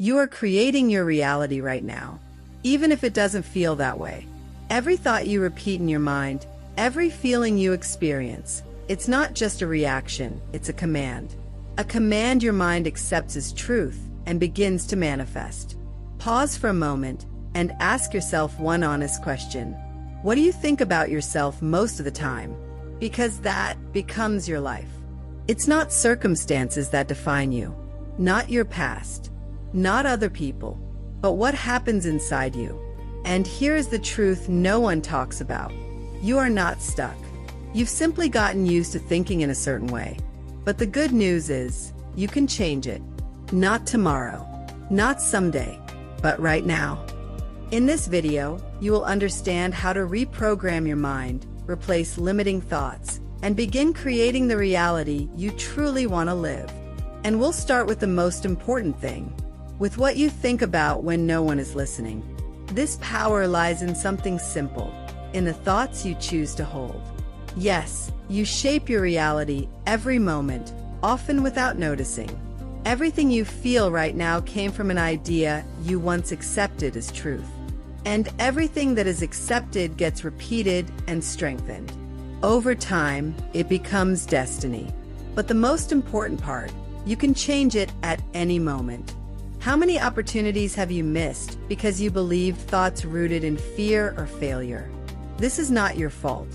You are creating your reality right now, even if it doesn't feel that way. Every thought you repeat in your mind, every feeling you experience, it's not just a reaction, it's a command. A command your mind accepts as truth and begins to manifest. Pause for a moment and ask yourself one honest question. What do you think about yourself most of the time? Because that becomes your life. It's not circumstances that define you, not your past, not other people, but what happens inside you. And here's the truth no one talks about. You are not stuck. You've simply gotten used to thinking in a certain way. But the good news is, you can change it. Not tomorrow, not someday, but right now. In this video, you will understand how to reprogram your mind, replace limiting thoughts, and begin creating the reality you truly want to live. And we'll start with the most important thing, with what you think about when no one is listening. This power lies in something simple, in the thoughts you choose to hold. Yes, you shape your reality every moment, often without noticing. Everything you feel right now came from an idea you once accepted as truth. And everything that is accepted gets repeated and strengthened. Over time, it becomes destiny. But the most important part, you can change it at any moment. How many opportunities have you missed because you believed thoughts rooted in fear or failure? This is not your fault.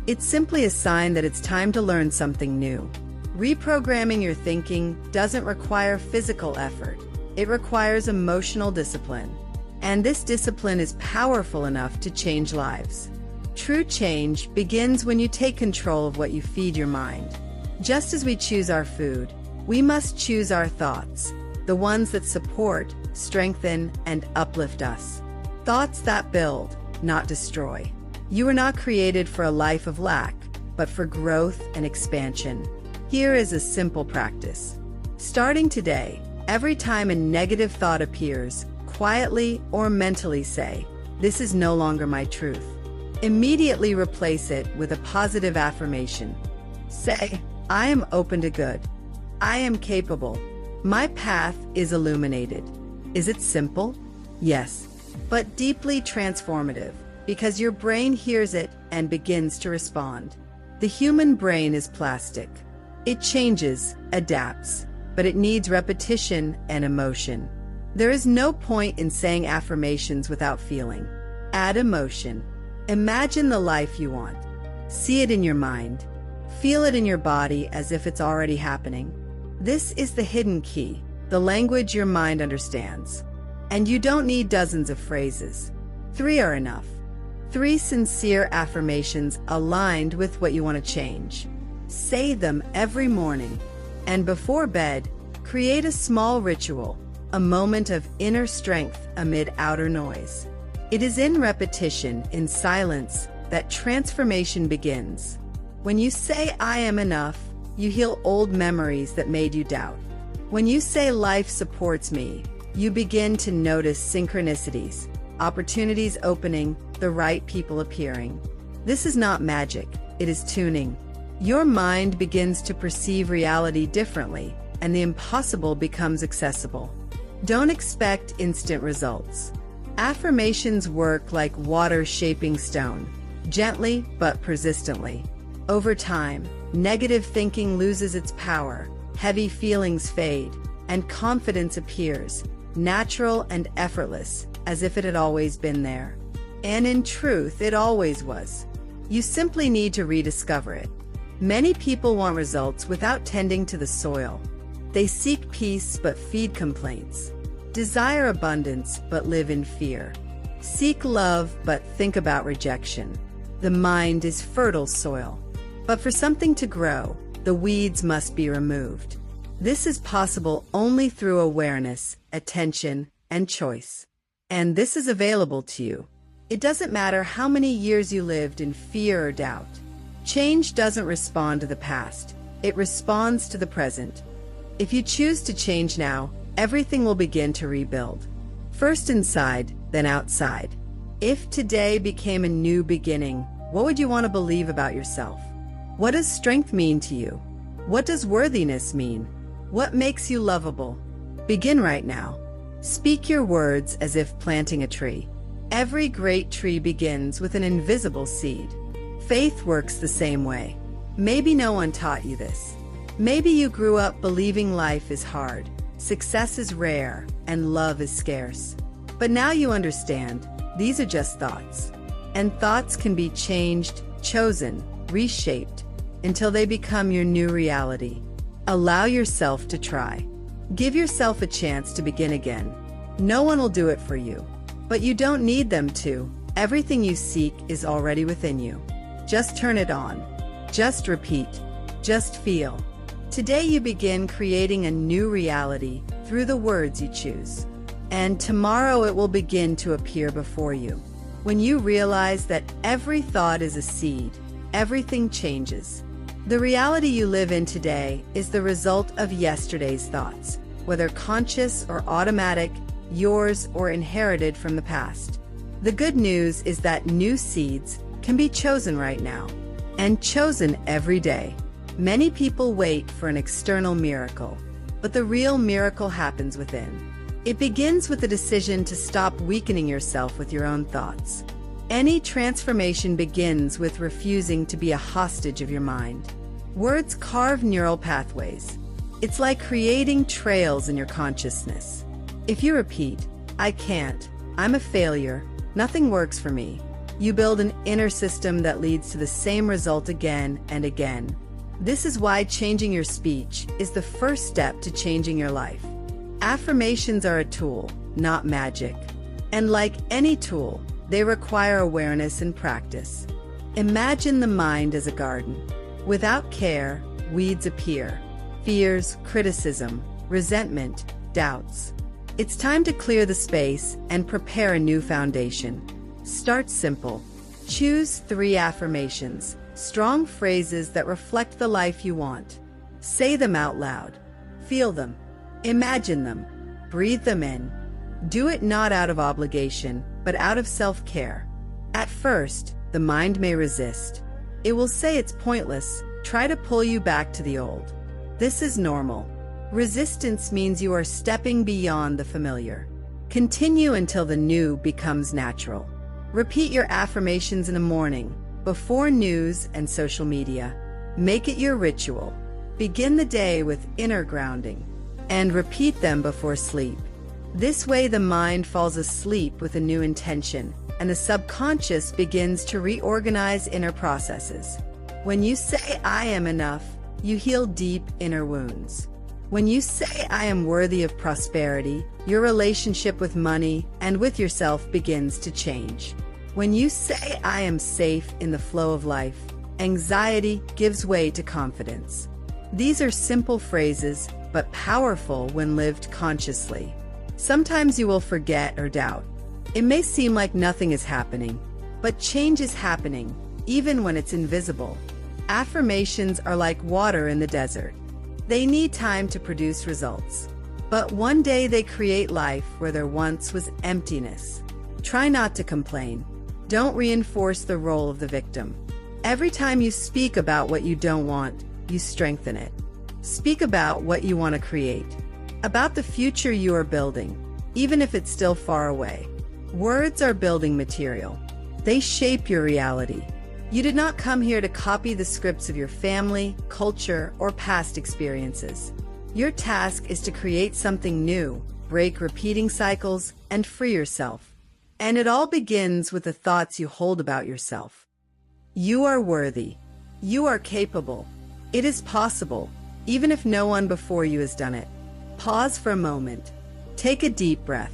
It's simply a sign that it's time to learn something new. Reprogramming your thinking doesn't require physical effort. It requires emotional discipline. And this discipline is powerful enough to change lives. True change begins when you take control of what you feed your mind. Just as we choose our food, we must choose our thoughts, the ones that support, strengthen, and uplift us. Thoughts that build, not destroy. You were not created for a life of lack, but for growth and expansion. Here is a simple practice. Starting today, every time a negative thought appears, quietly or mentally say, "This is no longer my truth." Immediately replace it with a positive affirmation. Say, "I am open to good. I am capable. My path is illuminated." Is it simple? Yes, but deeply transformative, because your brain hears it and begins to respond. The human brain is plastic. It changes, adapts, but it needs repetition and emotion. There is no point in saying affirmations without feeling. Add emotion. Imagine the life you want. See it in your mind. Feel it in your body as if it's already happening. This is the hidden key, the language your mind understands. And you don't need dozens of phrases. 3 are enough. 3 sincere affirmations aligned with what you want to change. Say them every morning. And before bed, create a small ritual, a moment of inner strength amid outer noise. It is in repetition, in silence, that transformation begins. When you say, "I am enough," you heal old memories that made you doubt. When you say, "Life supports me," you begin to notice synchronicities, opportunities opening, the right people appearing. This is not magic, it is tuning. Your mind begins to perceive reality differently, and the impossible becomes accessible. Don't expect instant results. Affirmations work like water shaping stone, gently but persistently. Over time, negative thinking loses its power, heavy feelings fade, and confidence appears, natural and effortless, as if it had always been there. And in truth, it always was. You simply need to rediscover it. Many people want results without tending to the soil. They seek peace but feed complaints. Desire abundance but live in fear. Seek love but think about rejection. The mind is fertile soil. But for something to grow, the weeds must be removed. This is possible only through awareness, attention, and choice. And this is available to you. It doesn't matter how many years you lived in fear or doubt. Change doesn't respond to the past. It responds to the present. If you choose to change now, everything will begin to rebuild. First inside, then outside. If today became a new beginning, what would you want to believe about yourself? What does strength mean to you? What does worthiness mean? What makes you lovable? Begin right now. Speak your words as if planting a tree. Every great tree begins with an invisible seed. Faith works the same way. Maybe no one taught you this. Maybe you grew up believing life is hard, success is rare, and love is scarce. But now you understand, these are just thoughts. And thoughts can be changed, chosen, reshaped, until they become your new reality. Allow yourself to try. Give yourself a chance to begin again. No one will do it for you, but you don't need them to. Everything you seek is already within you. Just turn it on. Just repeat. Just feel. Today you begin creating a new reality through the words you choose. And tomorrow it will begin to appear before you. When you realize that every thought is a seed, everything changes. The reality you live in today is the result of yesterday's thoughts, whether conscious or automatic, yours or inherited from the past. The good news is that new seeds can be chosen right now, and chosen every day. Many people wait for an external miracle, but the real miracle happens within. It begins with the decision to stop weakening yourself with your own thoughts. Any transformation begins with refusing to be a hostage of your mind. Words carve neural pathways. It's like creating trails in your consciousness. If you repeat, "I can't," "I'm a failure," "nothing works for me," you build an inner system that leads to the same result again and again. This is why changing your speech is the first step to changing your life. Affirmations are a tool, not magic. And like any tool, they require awareness and practice. Imagine the mind as a garden. Without care, weeds appear. Fears, criticism, resentment, doubts. It's time to clear the space and prepare a new foundation. Start simple. Choose 3 affirmations, strong phrases that reflect the life you want. Say them out loud. Feel them. Imagine them. Breathe them in. Do it not out of obligation, but out of self-care. At first, the mind may resist. It will say it's pointless, try to pull you back to the old. This is normal. Resistance means you are stepping beyond the familiar. Continue until the new becomes natural. Repeat your affirmations in the morning, before news and social media. Make it your ritual. Begin the day with inner grounding, and repeat them before sleep. This way the mind falls asleep with a new intention, and the subconscious begins to reorganize inner processes. When you say, "I am enough," you heal deep inner wounds. When you say, "I am worthy of prosperity," your relationship with money and with yourself begins to change. When you say, "I am safe in the flow of life," anxiety gives way to confidence. These are simple phrases, but powerful when lived consciously. Sometimes you will forget or doubt. It may seem like nothing is happening, but change is happening, even when it's invisible. Affirmations are like water in the desert. They need time to produce results. But one day they create life where there once was emptiness. Try not to complain. Don't reinforce the role of the victim. Every time you speak about what you don't want, you strengthen it. Speak about what you want to create, about the future you are building, even if it's still far away. Words are building material. They shape your reality. You did not come here to copy the scripts of your family, culture, or past experiences. Your task is to create something new, break repeating cycles, and free yourself. And it all begins with the thoughts you hold about yourself. You are worthy. You are capable. It is possible, even if no one before you has done it. Pause for a moment. Take a deep breath.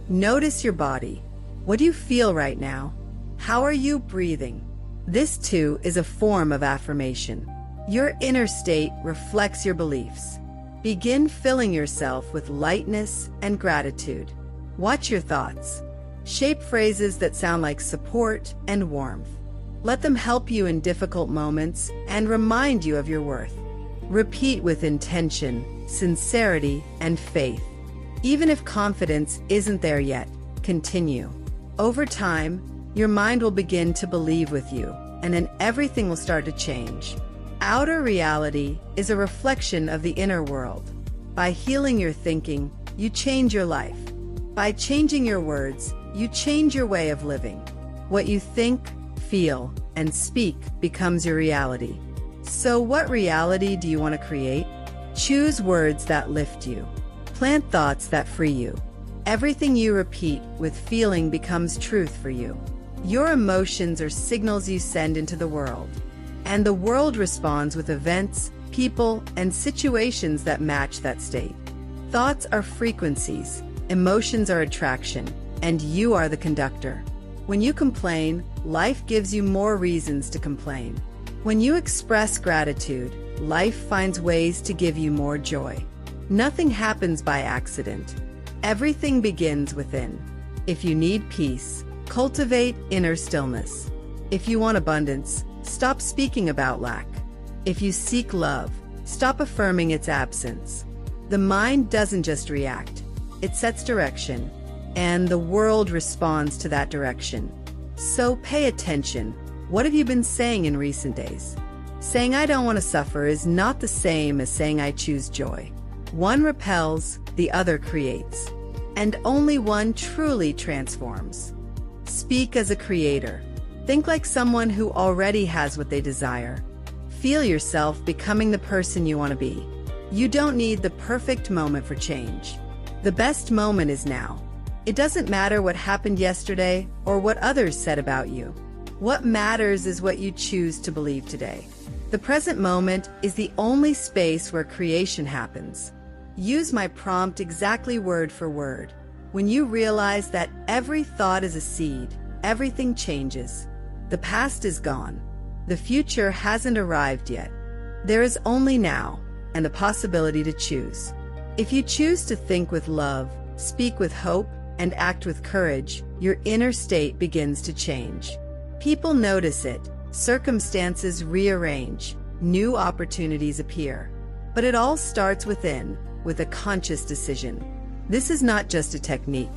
Notice your body. What do you feel right now? How are you breathing? This too is a form of affirmation. Your inner state reflects your beliefs. Begin filling yourself with lightness and gratitude. Watch your thoughts. Shape phrases that sound like support and warmth. Let them help you in difficult moments and remind you of your worth. Repeat with intention, sincerity, and faith. Even if confidence isn't there yet, continue. Over time, your mind will begin to believe with you, and then everything will start to change. Outer reality is a reflection of the inner world. By healing your thinking, you change your life. By changing your words, you change your way of living. What you think, feel, and speak becomes your reality. So what reality do you want to create? Choose words that lift you. Plant thoughts that free you. Everything you repeat with feeling becomes truth for you. Your emotions are signals you send into the world. And the world responds with events, people, and situations that match that state. Thoughts are frequencies, emotions are attraction, and you are the conductor. When you complain, life gives you more reasons to complain. When you express gratitude, life finds ways to give you more joy. Nothing happens by accident. Everything begins within. If you need peace, cultivate inner stillness. If you want abundance, stop speaking about lack. If you seek love, stop affirming its absence. The mind doesn't just react, it sets direction, and the world responds to that direction. So pay attention. What have you been saying in recent days? Saying I don't want to suffer is not the same as saying I choose joy. One repels, the other creates. And only one truly transforms. Speak as a creator. Think like someone who already has what they desire. Feel yourself becoming the person you want to be. You don't need the perfect moment for change. The best moment is now. It doesn't matter what happened yesterday or what others said about you. What matters is what you choose to believe today. The present moment is the only space where creation happens. Use my prompt exactly word for word. When you realize that every thought is a seed, everything changes. The past is gone. The future hasn't arrived yet. There is only now and the possibility to choose. If you choose to think with love, speak with hope, and act with courage, your inner state begins to change. People notice it, circumstances rearrange, new opportunities appear. But it all starts within, with a conscious decision. This is not just a technique.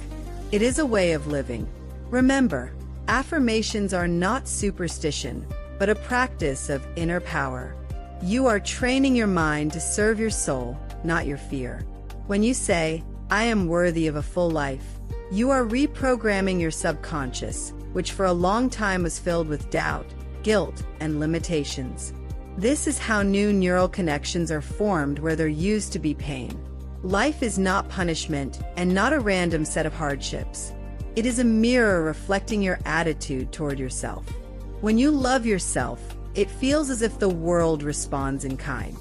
It is a way of living. Remember, affirmations are not superstition, but a practice of inner power. You are training your mind to serve your soul, not your fear. When you say, I am worthy of a full life, you are reprogramming your subconscious, which for a long time was filled with doubt, guilt, and limitations. This is how new neural connections are formed where there used to be pain. Life is not punishment and not a random set of hardships. It is a mirror reflecting your attitude toward yourself. When you love yourself, it feels as if the world responds in kind.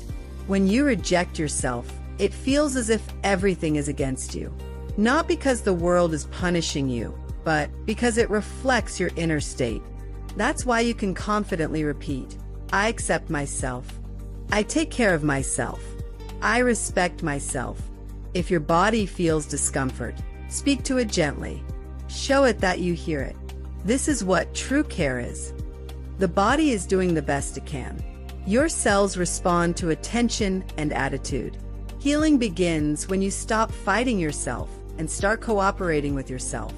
When you reject yourself, it feels as if everything is against you. Not because the world is punishing you, but because it reflects your inner state. That's why you can confidently repeat, I accept myself. I take care of myself. I respect myself. If your body feels discomfort, speak to it gently. Show it that you hear it. This is what true care is. The body is doing the best it can. Your cells respond to attention and attitude. Healing begins when you stop fighting yourself and start cooperating with yourself.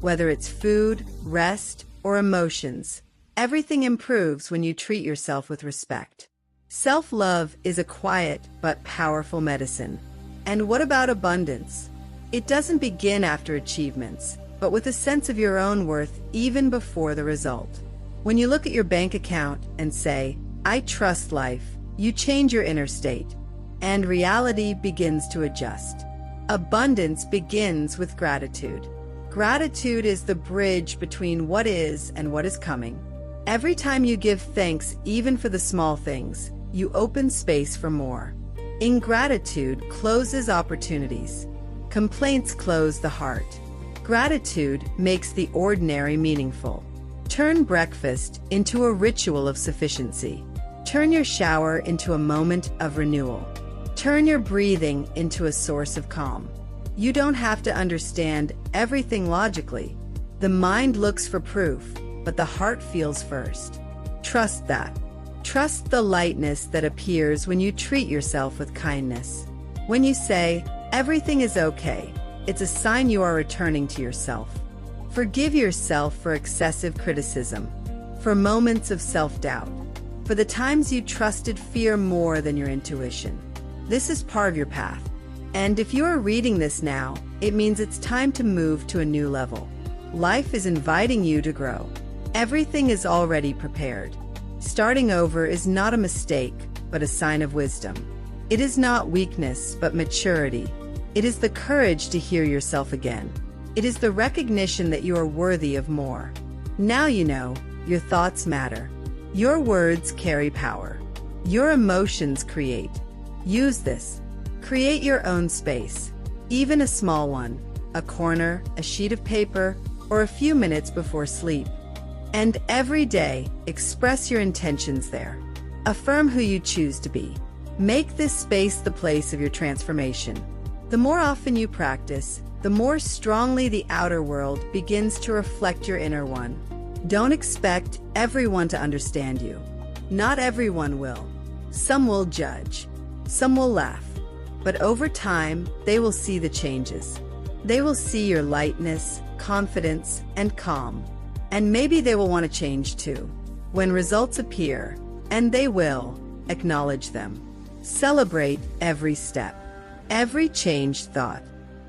Whether it's food, rest, or emotions, everything improves when you treat yourself with respect. Self-love is a quiet but powerful medicine. And what about abundance? It doesn't begin after achievements, but with a sense of your own worth even before the result. When you look at your bank account and say, I trust life, you change your inner state, and reality begins to adjust. Abundance begins with gratitude. Gratitude is the bridge between what is and what is coming. Every time you give thanks, even for the small things, you open space for more. Ingratitude closes opportunities. Complaints close the heart. Gratitude makes the ordinary meaningful. Turn breakfast into a ritual of sufficiency. Turn your shower into a moment of renewal. Turn your breathing into a source of calm. You don't have to understand everything logically. The mind looks for proof, but the heart feels first. Trust that. Trust the lightness that appears when you treat yourself with kindness. When you say, everything is okay, it's a sign you are returning to yourself. Forgive yourself for excessive criticism, for moments of self-doubt, for the times you trusted fear more than your intuition. This is part of your path. And if you are reading this now, It means it's time to move to a new level. Life is inviting you to grow. Everything is already prepared. Starting over is not a mistake, but a sign of wisdom. It is not weakness, but maturity. It is the courage to hear yourself again. It is the recognition that you are worthy of more. Now you know, your thoughts matter. Your words carry power. Your emotions create. Use this. Create your own space, even a small one, a corner, a sheet of paper, or a few minutes before sleep. And every day, express your intentions there. Affirm who you choose to be. Make this space the place of your transformation. The more often you practice, the more strongly the outer world begins to reflect your inner one. Don't expect everyone to understand you. Not everyone will. Some will judge. Some will laugh. But over time, they will see the changes. They will see your lightness, confidence, and calm. And maybe they will want to change too. When results appear, and they will, acknowledge them. Celebrate every step, every changed thought,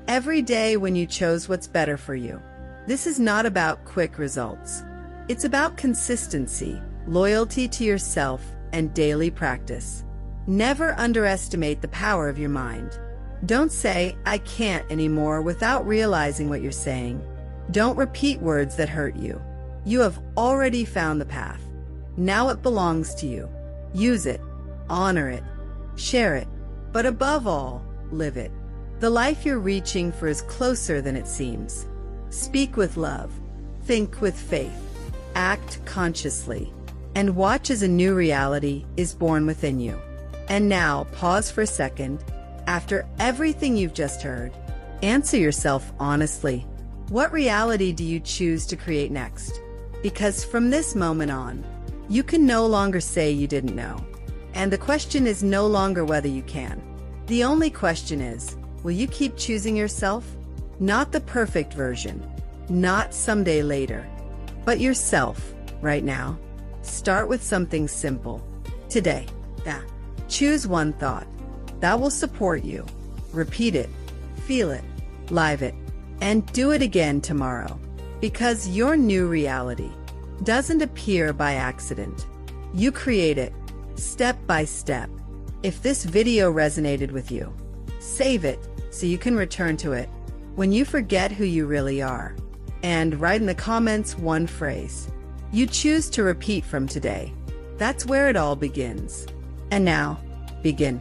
every day when you chose what's better for you. This is not about quick results. It's about consistency, loyalty to yourself, and daily practice. Never underestimate the power of your mind. Don't say, "I can't anymore," without realizing what you're saying. Don't repeat words that hurt you. You have already found the path. Now it belongs to you. Use it, honor it, share it, but above all, live it. The life you're reaching for is closer than it seems. Speak with love, think with faith, act consciously, and watch as a new reality is born within you. And now, pause for a second. After everything you've just heard, answer yourself honestly. What reality do you choose to create next? Because from this moment on, you can no longer say you didn't know. And the question is no longer whether you can. The only question is, will you keep choosing yourself? Not the perfect version, not someday later, but yourself right now. Start with something simple. Today, choose one thought that will support you. Repeat it, feel it, live it, and do it again tomorrow. Because your new reality doesn't appear by accident. You create it, step by step. If this video resonated with you, save it so you can return to it when you forget who you really are. And write in the comments one phrase you choose to repeat from today. That's where it all begins. And now, begin.